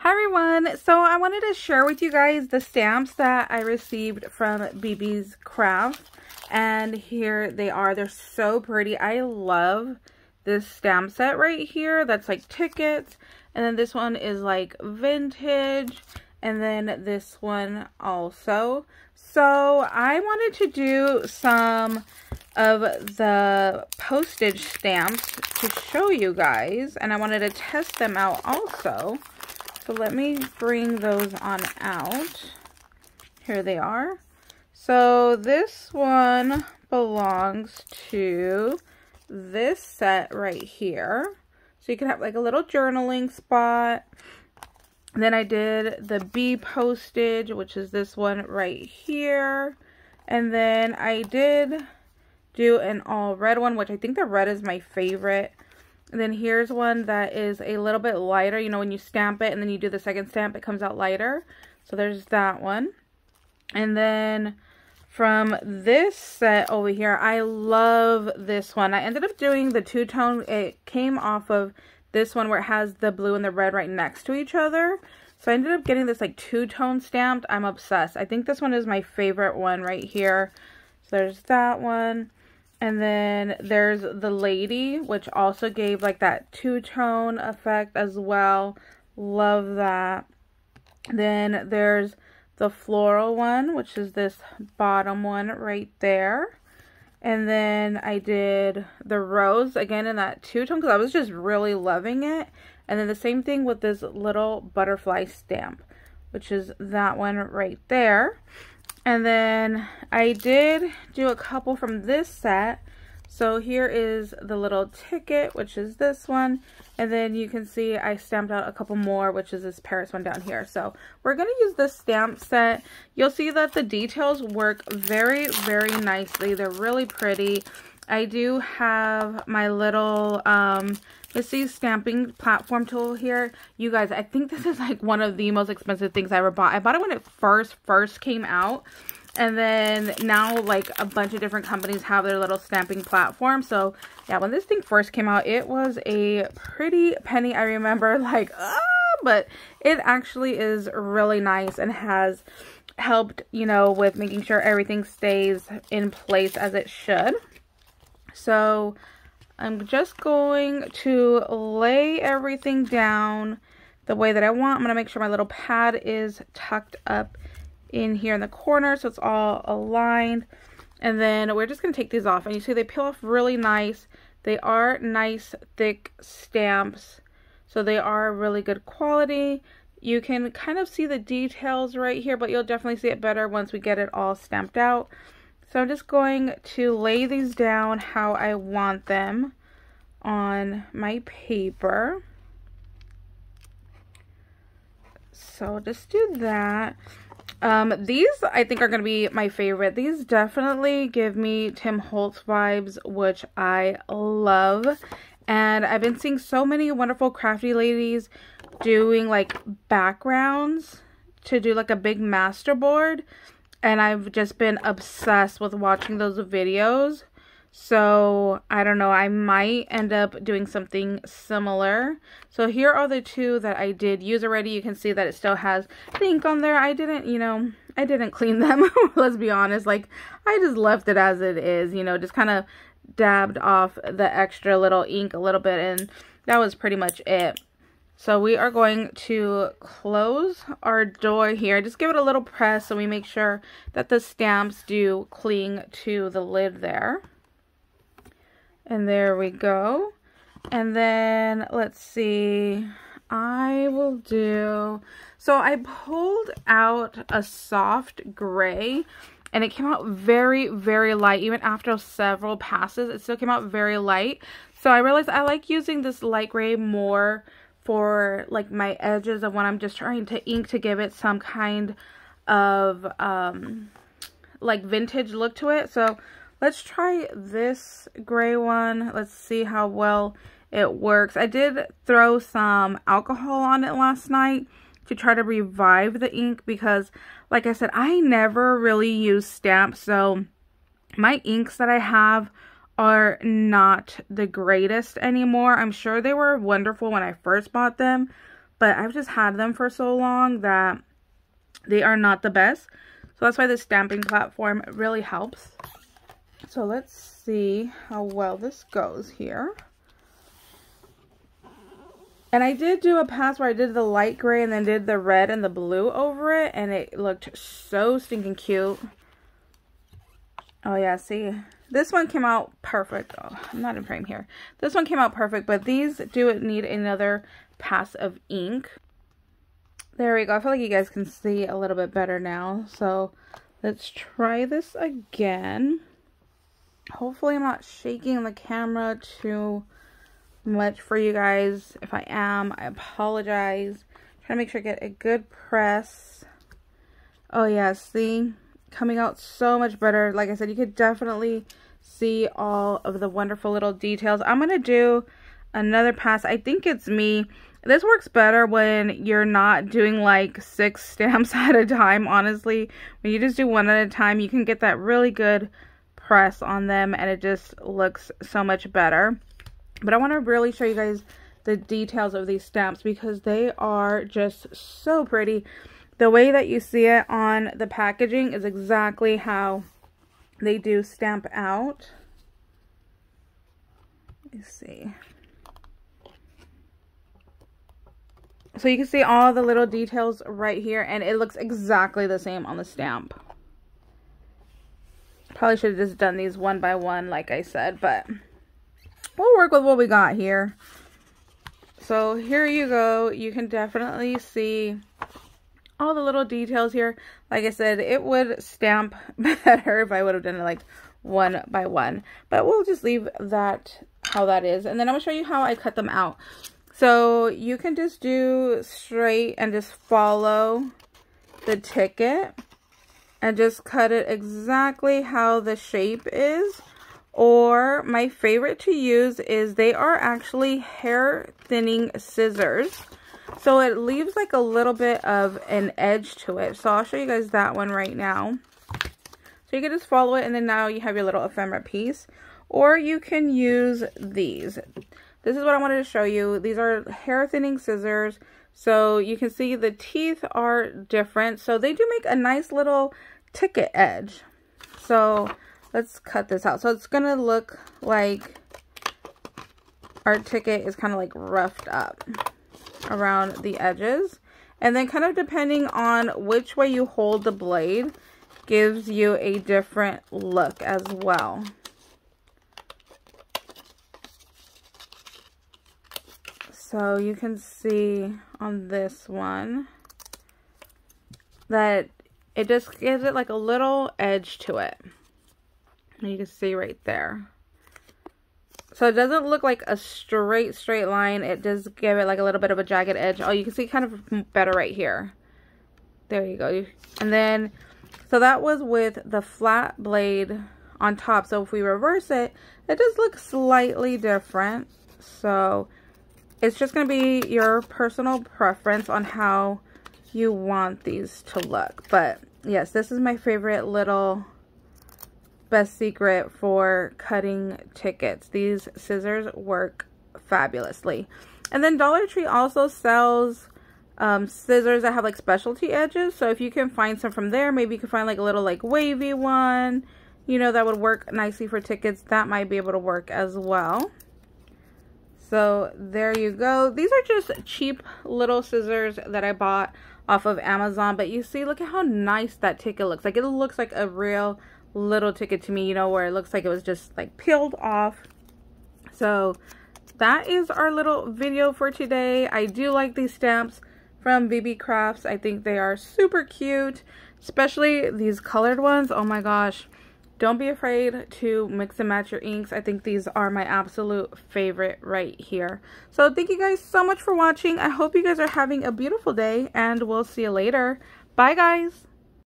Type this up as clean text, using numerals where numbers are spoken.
Hi everyone, so I wanted to share with you guys the stamps that I received from BeeBeeCraft, and here they are. They're so pretty. I love this stamp set right here that's like tickets, and then this one is like vintage, and then this one also. So I wanted to do some of the postage stamps to show you guys, and I wanted to test them out also. So let me bring those on out. Here they are. So this one belongs to this set right here. So you can have like a little journaling spot. Then I did the bee postage, which is this one right here. And then I did do an all red one, which I think the red is my favorite. And then here's one that is a little bit lighter. You know, when you stamp it and then you do the second stamp, it comes out lighter. So there's that one. And then from this set over here, I love this one. I ended up doing the two-tone. It came off of this one where it has the blue and the red right next to each other. So I ended up getting this like two-tone stamped. I'm obsessed. I think this one is my favorite one right here. So there's that one. And then there's the lady, which also gave like that two-tone effect as well. Love that. Then there's the floral one, which is this bottom one right there. And then I did the rose again in that two-tone because I was just really loving it. And then the same thing with this little butterfly stamp, which is that one right there. And then I did do a couple from this set. So here is the little ticket, which is this one. And then you can see I stamped out a couple more, which is this Paris one down here. So we're going to use this stamp set. You'll see that the details work very, very nicely. They're really pretty. I do have my little Missy stamping platform tool here. You guys, I think this is like one of the most expensive things I ever bought. I bought it when it first came out. And then now like a bunch of different companies have their little stamping platform. So yeah, when this thing first came out, it was a pretty penny. I remember like, but it actually is really nice and has helped, you know, with making sure everything stays in place as it should. So I'm just going to lay everything down the way that I want. I'm going to make sure my little pad is tucked up in here in the corner so it's all aligned. And then we're just going to take these off. And you see they peel off really nice. They are nice, thick stamps. So they are really good quality. You can kind of see the details right here, but you'll definitely see it better once we get it all stamped out. So I'm just going to lay these down how I want them on my paper. So just do that. These I think are going to be my favorite. These definitely give me Tim Holtz vibes, which I love. And I've been seeing so many wonderful crafty ladies doing like backgrounds to do like a big masterboard. And I've just been obsessed with watching those videos. So, I don't know, I might end up doing something similar. So here are the two that I did use already. You can see that it still has the ink on there. I didn't, you know, I didn't clean them. Let's be honest. Like, I just left it as it is, you know, just kind of dabbed off the extra little ink a little bit. And that was pretty much it. So we are going to close our door here. Just give it a little press so we make sure that the stamps do cling to the lid there. And there we go. And then let's see, I will do, so I pulled out a soft gray and it came out very, very light. Even after several passes, it still came out very light. So I realized I like using this light gray more for like my edges of when I'm just trying to ink to give it some kind of like vintage look to it. So let's try this gray one. Let's see how well it works. I did throw some alcohol on it last night to try to revive the ink because, like I said, I never really use stamps. So my inks that I have are not the greatest anymore. I'm sure they were wonderful when I first bought them, but I've just had them for so long that they are not the best. So that's why the stamping platform really helps. So let's see how well this goes here. And I did do a pass where I did the light gray and then did the red and the blue over it, and it looked so stinking cute. Oh yeah, see, this one came out perfect. Oh, I'm not in frame here. This one came out perfect, but these do need another pass of ink. There we go. I feel like you guys can see a little bit better now. So let's try this again. Hopefully I'm not shaking the camera too much for you guys. If I am, I apologize. Trying to make sure I get a good press. Oh yeah, see, coming out so much better. Like I said, you could definitely see all of the wonderful little details. I'm gonna do another pass. I think it's me. This works better when you're not doing like 6 stamps at a time, honestly. When you just do one at a time, you can get that really good press on them and it just looks so much better. But I want to really show you guys the details of these stamps because they are just so pretty. The way that you see it on the packaging is exactly how they do stamp out. Let me see. So you can see all the little details right here, and it looks exactly the same on the stamp. Probably should have just done these one by one like I said, but we'll work with what we got here. So here you go. You can definitely see all the little details here. Like I said, it would stamp better if I would have done it like one by one, but we'll just leave that how that is. And then I'm gonna show you how I cut them out. So you can just do straight and just follow the ticket and just cut it exactly how the shape is. Or my favorite to use is they are actually hair thinning scissors. So it leaves like a little bit of an edge to it. So I'll show you guys that one right now. So you can just follow it and then now you have your little ephemera piece. Or you can use these. This is what I wanted to show you. These are hair thinning scissors. So you can see the teeth are different. So they do make a nice little ticket edge. So let's cut this out. So it's going to look like our ticket is kind of like roughed up around the edges. And then kind of depending on which way you hold the blade gives you a different look as well. So you can see on this one that it just gives it like a little edge to it. And you can see right there. So it doesn't look like a straight line. It does give it like a little bit of a jagged edge. Oh, you can see kind of better right here. There you go. And then, so that was with the flat blade on top. So if we reverse it, it does look slightly different. So it's just going to be your personal preference on how you want these to look. But yes, this is my favorite little best secret for cutting tickets. These scissors work fabulously. And then Dollar Tree also sells scissors that have like specialty edges. So if you can find some from there, maybe you can find like a little like wavy one, you know, that would work nicely for tickets. That might be able to work as well. So there you go. These are just cheap little scissors that I bought off of Amazon. But you see, look at how nice that ticket looks. Like it looks like a real little ticket to me, you know, where it looks like it was just like peeled off. So that is our little video for today. I do like these stamps from BeeBeeCraft. I think they are super cute, especially these colored ones. Oh my gosh. Don't be afraid to mix and match your inks. I think these are my absolute favorite right here. So thank you guys so much for watching. I hope you guys are having a beautiful day and we'll see you later. Bye guys.